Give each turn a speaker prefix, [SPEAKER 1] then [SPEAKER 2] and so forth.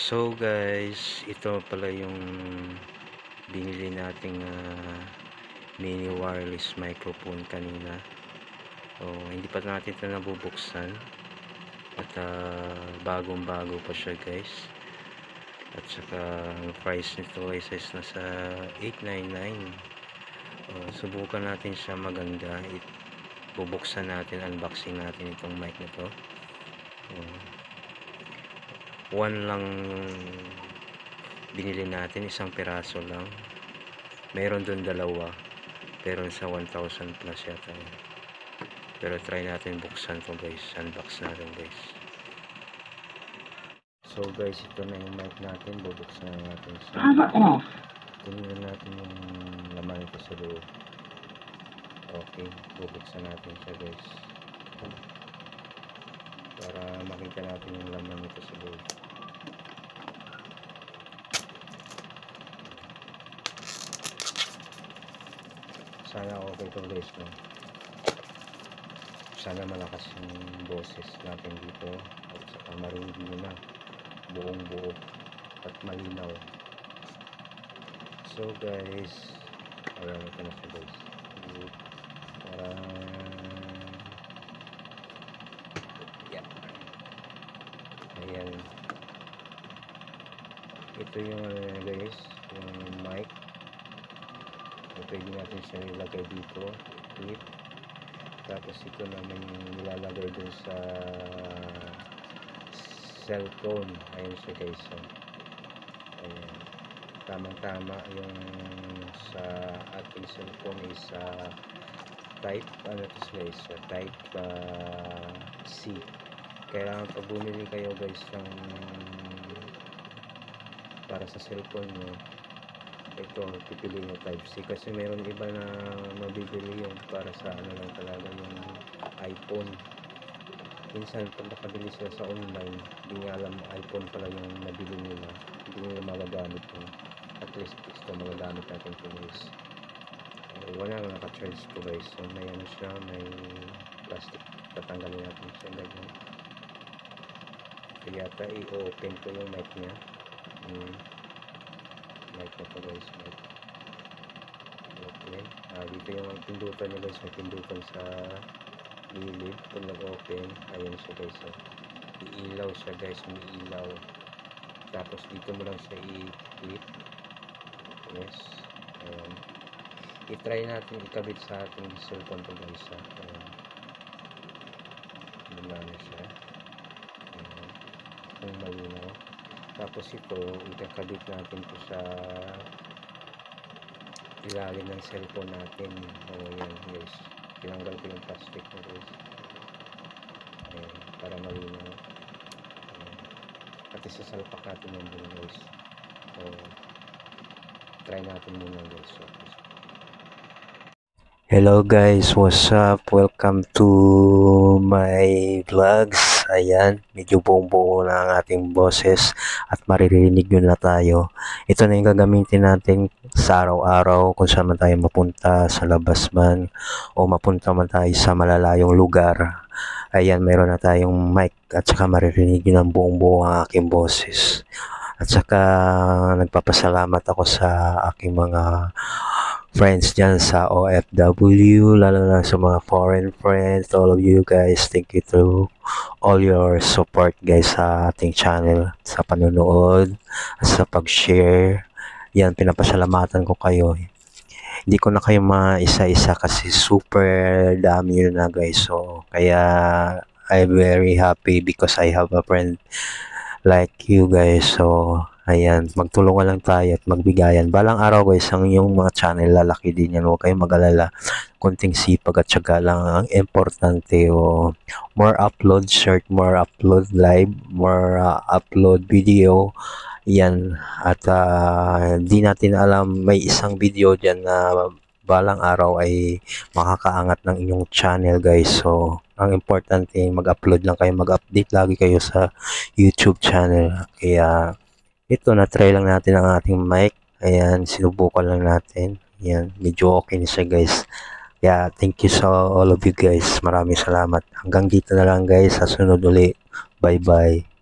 [SPEAKER 1] So guys, ito pala yung binili nating mini wireless microphone kanina. So hindi pa natin ito nabubuksan at bagong-bago pa siya guys. At saka ang price nito guys is nasa $899. Subukan natin siya, maganda. Bubuksan natin, unboxing natin itong mic na to. One lang yung binili natin, isang piraso lang. Meron doon dalawa, pero sa 1,000 plus yata. Pero try natin buksan to guys, unbox natin guys. So guys, ito na yung mic natin, bubuksan natin siya. Tingnan natin yung laman ito sa loob. Okay, bubuksan natin siya guys, para makita natin yung laman nito sa loob. Sana okay to guys, no? Sana malakas yung boses natin dito at saka marinig nyo na buong buo at malinaw. So guys, ayan, ito na siya guys. Para yeah. Ayan, ito yung guys, yung mic. Pwede natin siya nilagay dito, clip. Tapos ito naman yung nilalagay dun sa cellphone. Ayan siya guys. Ayan, tamang tama yung sa ating cellphone is type ano to guys, type C. Kailangan pag bumili kayo guys ng para sa cellphone nyo, ito pipili nyo type C, kasi meron iba na mabibili yung para sa ano lang talaga, yung iPhone. Minsan pag nakabili sila sa online, hindi nga alam iPhone pala yung nabili nila, hindi nila magagamit yun. At least ito magagamit natin ito guys. Wala na naka-charge ko guys, so may ano siya, may plastic, tatanggalin natin siya ganyan. Kaya yata i-open ko yung mic nya. Mic na po guys, mic. Okay, dito yung pindutan niya guys, may pindutan sa gilid. Pag nag-open, ayan siya guys, iilaw siya guys, may ilaw. Tapos dito mo lang siya i-clip. Yes, ayan. I-try natin ikabit sa ating cellphone to guys, ayan. Lumana siya, ayan, kung malinaw. Tapos ito, ikakabit natin po sa ilalim ng cellphone natin. Yan guys, tinanggal ko yung plastic na guys. Ayan, para malinaw. Ayan. At isasalpak natin yung dun guys. So, try natin muna guys. So, hello guys, what's up? Welcome to my vlogs. Ayan, medyo buong-buo na ang ating boses at maririnig nyo na tayo. Ito na yung gagamitin natin sa araw-araw kung saan man tayo mapunta, sa labas man o mapunta man tayo sa malalayong lugar. Ayan, meron na tayong mic at saka maririnig nyo ng buong-buo ang aking boses. At saka nagpapasalamat ako sa aking mga friends dyan sa OFW, lalo na sa mga foreign friends, all of you guys. Thank you to all your support guys sa ating channel, sa panonood, sa pag-share. Yan, pinapasalamatan ko kayo. Hindi ko na kayo maisa-isa kasi super dami yun na guys. So, kaya I'm very happy because I have a friend like you guys. So, ayan, magtulungan lang tayo at magbigayan. Balang araw guys, ang inyong mga channel lalaki din yan. Huwag kayong mag-alala. Konting sipag at syaga lang ang importante. More upload short, more upload live, more upload video. Yan. At di natin alam, may isang video dyan na balang araw ay makakaangat ng inyong channel guys. So, ang importante, mag-upload lang kayo, mag-update lagi kayo sa YouTube channel. Kaya ito, na-try lang natin ang ating mic. Ayan, sinubukan lang natin. Ayan, medyo okay na siya guys. Kaya thank you sa all of you guys. Maraming salamat. Hanggang dito na lang guys. Sa sunod ulit. Bye bye.